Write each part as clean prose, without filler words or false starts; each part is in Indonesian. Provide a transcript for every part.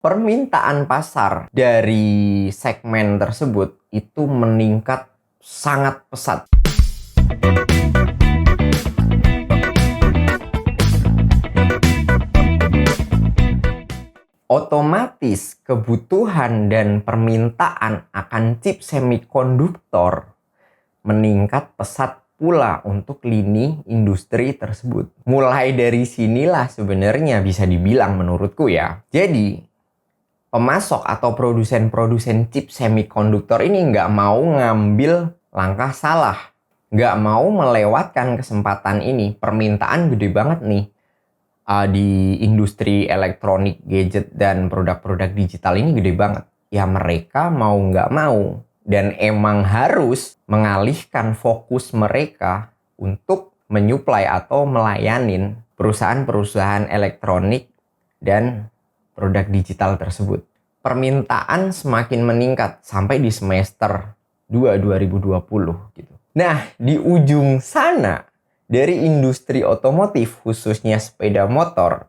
permintaan pasar dari segmen tersebut itu meningkat sangat pesat. Otomatis kebutuhan dan permintaan akan chip semikonduktor meningkat pesat pula untuk lini industri tersebut. Mulai dari sinilah sebenarnya bisa dibilang menurutku ya. Jadi, pemasok atau produsen chip semikonduktor ini nggak mau ngambil langkah salah. Nggak mau melewatkan kesempatan ini. Permintaan gede banget nih. Di industri elektronik, gadget, dan produk-produk digital ini gede banget. Ya mereka mau nggak mau dan emang harus mengalihkan fokus mereka untuk menyuplai atau melayanin perusahaan-perusahaan elektronik dan produk digital tersebut. Permintaan semakin meningkat sampai di semester 2 2020 gitu. Nah, di ujung sana dari industri otomotif, khususnya sepeda motor,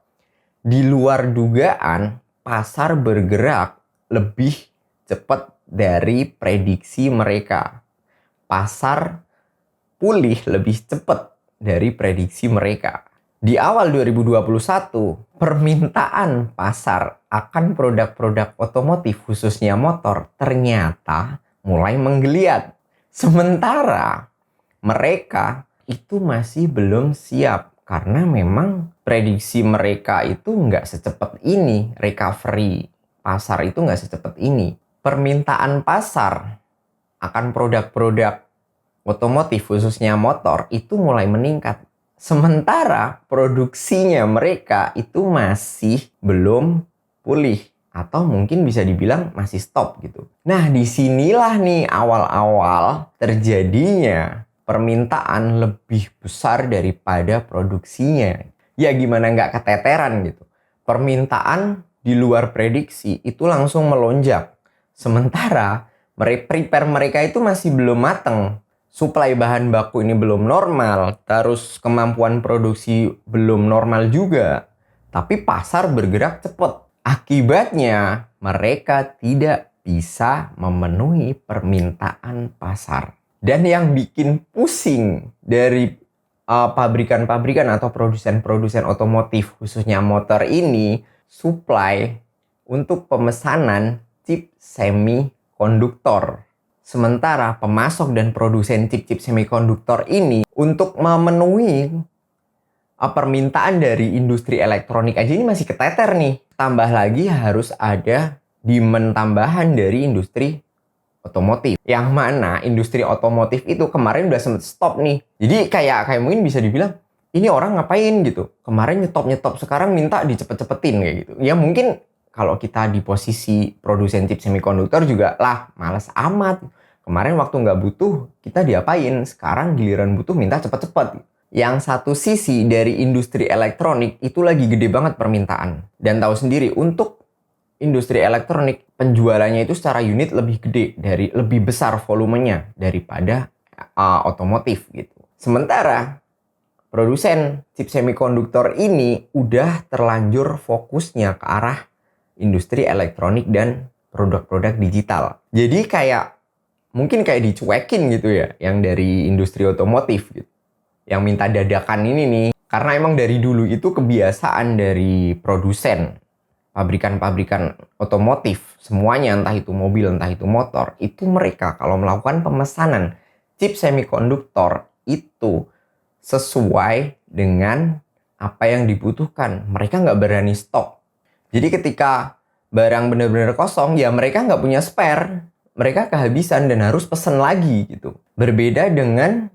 di luar dugaan, pasar bergerak lebih cepat dari prediksi mereka. Pasar pulih lebih cepat dari prediksi mereka. Di awal 2021, permintaan pasar akan produk-produk otomotif, khususnya motor, ternyata mulai menggeliat. Sementara mereka itu masih belum siap karena memang prediksi mereka itu nggak secepat ini. Recovery pasar itu nggak secepat ini. Permintaan pasar akan produk-produk otomotif khususnya motor itu mulai meningkat. Sementara produksinya mereka itu masih belum pulih atau mungkin bisa dibilang masih stop gitu. Nah, disinilah nih awal-awal terjadinya permintaan lebih besar daripada produksinya. Ya gimana nggak keteteran gitu. Permintaan di luar prediksi itu langsung melonjak. Sementara prepare mereka itu masih belum mateng. Suplai bahan baku ini belum normal. Terus kemampuan produksi belum normal juga. Tapi pasar bergerak cepat. Akibatnya mereka tidak bisa memenuhi permintaan pasar. Dan yang bikin pusing dari pabrikan-pabrikan atau produsen-produsen otomotif khususnya motor ini, supply untuk pemesanan chip semikonduktor. Sementara pemasok dan produsen chip-chip semikonduktor ini untuk memenuhi permintaan dari industri elektronik aja ini masih keteter nih. Tambah lagi harus ada demand tambahan dari industri otomotif. Yang mana industri otomotif itu kemarin udah sempet stop nih. Jadi kayak mungkin bisa dibilang, ini orang ngapain gitu. Kemarin nyetop, sekarang minta dicepet-cepetin kayak gitu. Ya mungkin kalau kita di posisi produsen chip semikonduktor juga lah males amat. Kemarin waktu nggak butuh, kita diapain? Sekarang giliran butuh minta cepet-cepet. Yang satu sisi dari industri elektronik itu lagi gede banget permintaan. Dan tahu sendiri, untuk industri elektronik penjualannya itu secara unit lebih gede, lebih besar volumenya daripada otomotif gitu. Sementara produsen chip semikonduktor ini udah terlanjur fokusnya ke arah industri elektronik dan produk-produk digital. Jadi mungkin kayak dicuekin gitu ya, yang dari industri otomotif gitu. Yang minta dadakan ini nih, karena emang dari dulu itu kebiasaan dari produsen, pabrikan-pabrikan otomotif, semuanya entah itu mobil, entah itu motor, itu mereka kalau melakukan pemesanan chip semikonduktor itu sesuai dengan apa yang dibutuhkan. Mereka nggak berani stok. Jadi ketika barang benar-benar kosong, ya mereka nggak punya spare. Mereka kehabisan dan harus pesen lagi gitu. Berbeda dengan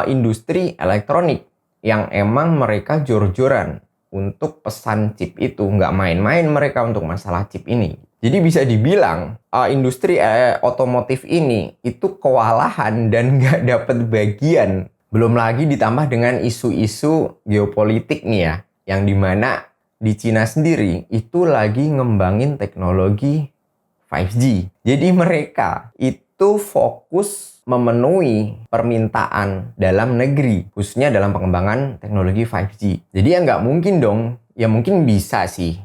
industri elektronik yang emang mereka jor-joran untuk pesan chip itu. Nggak main-main mereka untuk masalah chip ini. Jadi bisa dibilang industri otomotif ini itu kewalahan dan nggak dapat bagian. Belum lagi ditambah dengan isu-isu geopolitik nih ya, yang dimana di Cina sendiri itu lagi ngembangin teknologi 5G. Jadi mereka itu fokus memenuhi permintaan dalam negeri, khususnya dalam pengembangan teknologi 5G. Jadi ya nggak mungkin dong, ya mungkin bisa sih,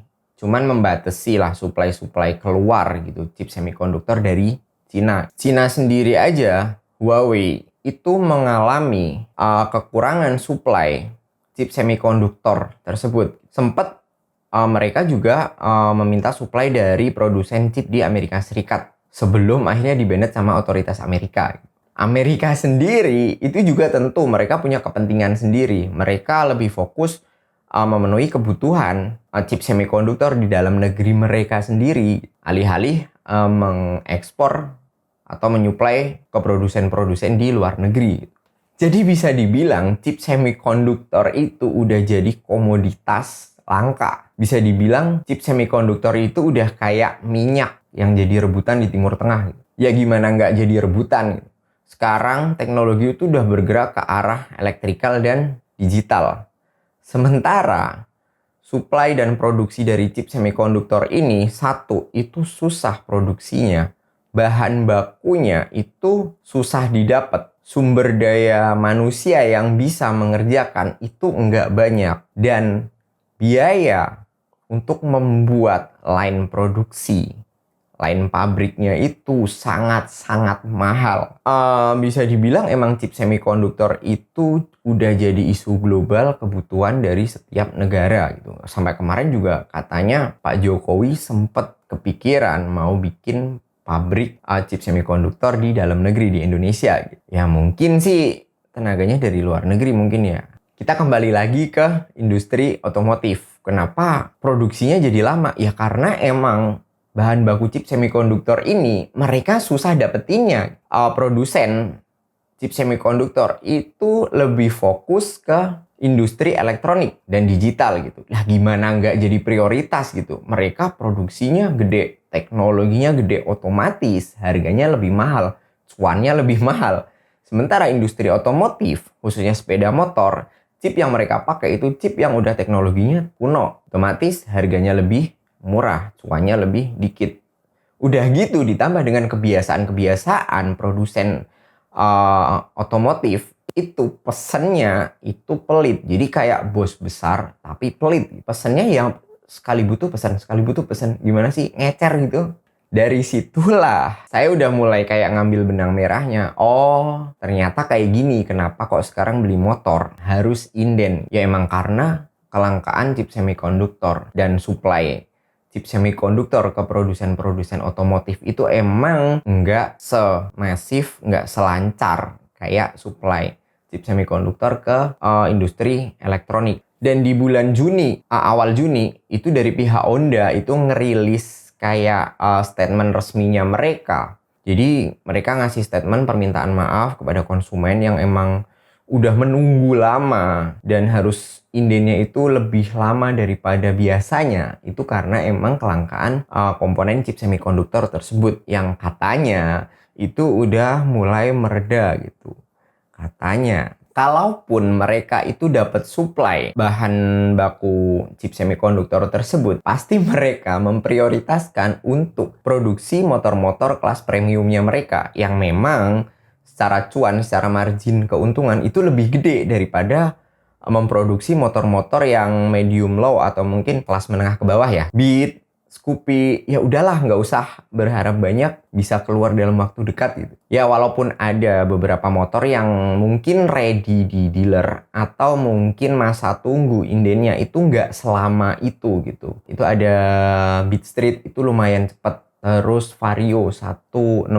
cuman membatasi lah supply keluar gitu chip semikonduktor dari Cina. Cina sendiri aja, Huawei itu mengalami kekurangan supply chip semikonduktor tersebut. Sempat mereka juga meminta supply dari produsen chip di Amerika Serikat sebelum akhirnya di-banned sama otoritas Amerika. Amerika sendiri itu juga tentu mereka punya kepentingan sendiri. Mereka lebih fokus memenuhi kebutuhan chip semikonduktor di dalam negeri mereka sendiri, alih-alih mengekspor atau menyuplai ke produsen-produsen di luar negeri. Jadi bisa dibilang chip semikonduktor itu udah jadi komoditas langka. Bisa dibilang chip semikonduktor itu udah kayak minyak yang jadi rebutan di Timur Tengah. Ya gimana nggak jadi rebutan? Sekarang teknologi itu udah bergerak ke arah elektrikal dan digital. Sementara supply dan produksi dari chip semikonduktor ini, satu, itu susah produksinya. Bahan bakunya itu susah didapat. Sumber daya manusia yang bisa mengerjakan itu enggak banyak. Dan biaya untuk membuat line produksi, line pabriknya itu sangat-sangat mahal. Bisa dibilang emang chip semikonduktor itu udah jadi isu global kebutuhan dari setiap negara gitu. Sampai kemarin juga katanya Pak Jokowi sempat kepikiran mau bikin pabrik chip semikonduktor di dalam negeri di Indonesia gitu. Ya mungkin sih tenaganya dari luar negeri mungkin ya. Kita kembali lagi ke industri otomotif. Kenapa produksinya jadi lama? Ya karena emang bahan baku chip semikonduktor ini mereka susah dapetinnya. Produsen chip semikonduktor itu lebih fokus ke industri elektronik dan digital gitu. Lah gimana nggak jadi prioritas gitu? Mereka produksinya gede, teknologinya gede, otomatis harganya lebih mahal, cuannya lebih mahal. Sementara industri otomotif, khususnya sepeda motor, chip yang mereka pakai itu chip yang udah teknologinya kuno. Otomatis harganya lebih murah, cuannya lebih dikit. Udah gitu ditambah dengan kebiasaan-kebiasaan produsen otomotif, itu pesennya itu pelit. Jadi kayak bos besar tapi pelit. Pesennya yang sekali butuh pesan, sekali butuh pesan. Gimana sih? Ngecer gitu. Dari situlah saya udah mulai kayak ngambil benang merahnya. Oh, ternyata kayak gini. Kenapa kok sekarang beli motor harus inden? Ya emang karena kelangkaan chip semikonduktor dan supply chip semikonduktor ke produsen-produsen otomotif itu emang nggak semasif, nggak selancar kayak supply chip semikonduktor ke industri elektronik. Dan di bulan Juni, awal Juni, itu dari pihak Honda itu ngerilis kayak statement resminya mereka. Jadi mereka ngasih statement permintaan maaf kepada konsumen yang emang udah menunggu lama dan harus indennya itu lebih lama daripada biasanya. Itu karena emang kelangkaan komponen chip semikonduktor tersebut yang katanya itu udah mulai mereda gitu. Katanya. Kalaupun mereka itu dapat supply bahan baku chip semikonduktor tersebut, pasti mereka memprioritaskan untuk produksi motor-motor kelas premiumnya mereka yang memang secara cuan, secara margin keuntungan itu lebih gede daripada memproduksi motor-motor yang medium low atau mungkin kelas menengah ke bawah ya. Beat, Scoopy, ya udahlah nggak usah berharap banyak bisa keluar dalam waktu dekat gitu. Ya walaupun ada beberapa motor yang mungkin ready di dealer atau mungkin masa tunggu indennya itu nggak selama itu gitu. Itu ada Beat Street itu lumayan cepat. Terus Vario 160,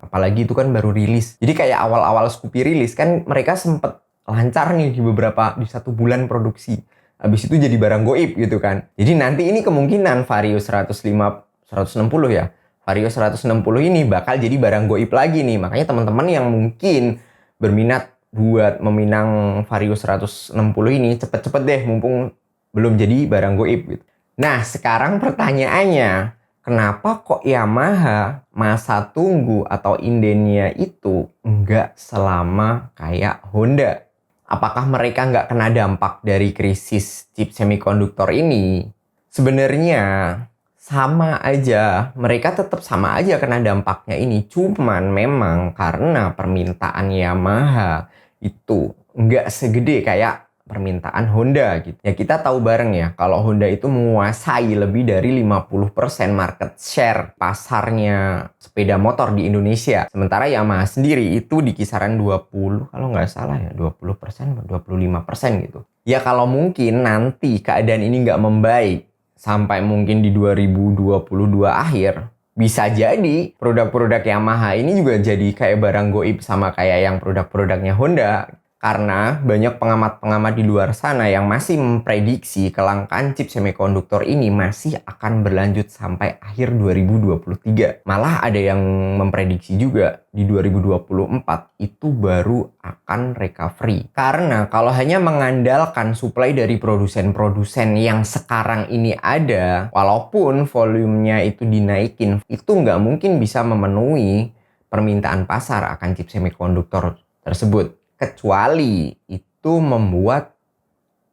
apalagi itu kan baru rilis. Jadi kayak awal-awal Scoopy rilis kan mereka sempet lancar nih di 1 bulan produksi. Habis itu jadi barang goib gitu kan. Jadi nanti ini kemungkinan Vario 160 ya. Vario 160 ini bakal jadi barang goib lagi nih. Makanya teman-teman yang mungkin berminat buat meminang Vario 160 ini cepet-cepet deh mumpung belum jadi barang goib gitu. Nah, sekarang pertanyaannya, kenapa kok Yamaha masa tunggu atau indennya itu nggak selama kayak Honda? Apakah mereka nggak kena dampak dari krisis chip semikonduktor ini? Sebenarnya sama aja, mereka tetap sama aja kena dampaknya ini. Cuman memang karena permintaan Yamaha itu nggak segede kayak permintaan Honda gitu. Ya kita tahu bareng ya kalau Honda itu menguasai lebih dari 50% market share pasarnya sepeda motor di Indonesia. Sementara Yamaha sendiri itu di kisaran 20 kalau nggak salah ya 20% atau 25% gitu. Ya kalau mungkin nanti keadaan ini nggak membaik sampai mungkin di 2022 akhir, bisa jadi produk-produk Yamaha ini juga jadi kayak barang goib sama kayak yang produk-produknya Honda. Karena banyak pengamat-pengamat di luar sana yang masih memprediksi kelangkaan chip semikonduktor ini masih akan berlanjut sampai akhir 2023. Malah ada yang memprediksi juga di 2024 itu baru akan recovery. Karena kalau hanya mengandalkan supply dari produsen-produsen yang sekarang ini ada, walaupun volumenya itu dinaikin, itu nggak mungkin bisa memenuhi permintaan pasar akan chip semikonduktor tersebut. Kecuali itu membuat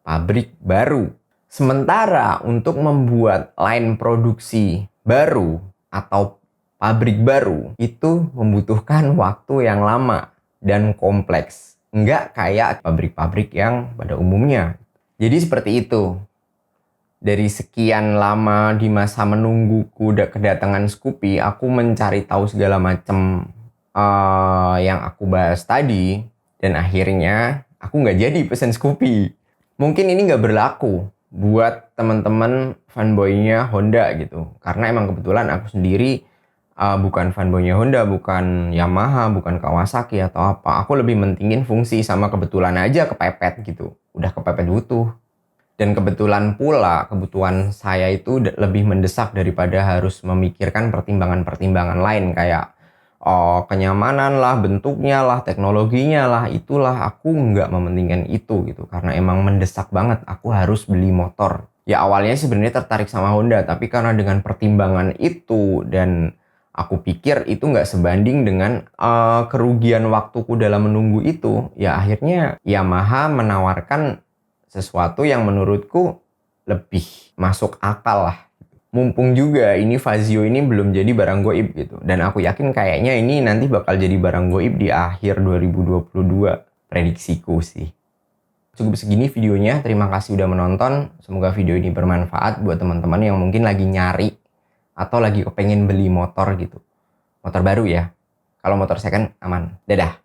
pabrik baru. Sementara untuk membuat line produksi baru atau pabrik baru itu membutuhkan waktu yang lama dan kompleks. Nggak kayak pabrik-pabrik yang pada umumnya. Jadi seperti itu. Dari sekian lama di masa menungguku kedatangan Scoopy, aku mencari tahu segala macam yang aku bahas tadi. Dan akhirnya aku nggak jadi pesen Scoopy. Mungkin ini nggak berlaku buat teman-teman fanboynya Honda gitu. Karena emang kebetulan aku sendiri bukan fanboynya Honda, bukan Yamaha, bukan Kawasaki atau apa. Aku lebih mentingin fungsi sama kebetulan aja kepepet gitu. Udah kepepet butuh. Dan kebetulan pula kebutuhan saya itu lebih mendesak daripada harus memikirkan pertimbangan-pertimbangan lain kayak kenyamanan lah, bentuknya lah, teknologinya lah, itulah aku nggak mementingkan itu gitu. Karena emang mendesak banget aku harus beli motor. Ya awalnya sebenarnya tertarik sama Honda, tapi karena dengan pertimbangan itu dan aku pikir itu nggak sebanding dengan kerugian waktuku dalam menunggu itu, ya akhirnya Yamaha menawarkan sesuatu yang menurutku lebih masuk akal lah. Mumpung juga ini Fazio ini belum jadi barang goib gitu. Dan aku yakin kayaknya ini nanti bakal jadi barang goib di akhir 2022. Prediksiku sih. Cukup segini videonya. Terima kasih udah menonton. Semoga video ini bermanfaat buat teman-teman yang mungkin lagi nyari atau lagi kepengen beli motor gitu. Motor baru ya. Kalau motor second aman. Dadah.